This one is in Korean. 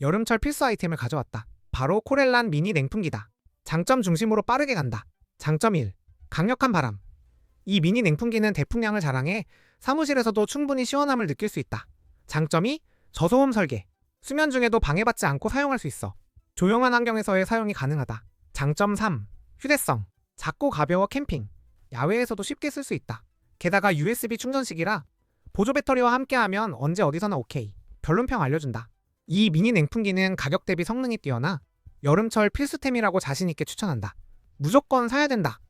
여름철 필수 아이템을 가져왔다. 바로 코렐란 미니 냉풍기다. 장점 중심으로 빠르게 간다. 장점 1. 강력한 바람. 이 미니 냉풍기는 대풍량을 자랑해 사무실에서도 충분히 시원함을 느낄 수 있다. 장점 2. 저소음 설계. 수면 중에도 방해받지 않고 사용할 수 있어. 조용한 환경에서의 사용이 가능하다. 장점 3. 휴대성. 작고 가벼워 캠핑, 야외에서도 쉽게 쓸 수 있다. 게다가 USB 충전식이라 보조 배터리와 함께하면 언제 어디서나 오케이. 별론평 알려준다. 이 미니 냉풍기는 가격 대비 성능이 뛰어나 여름철 필수템이라고 자신있게 추천한다. 무조건 사야 된다.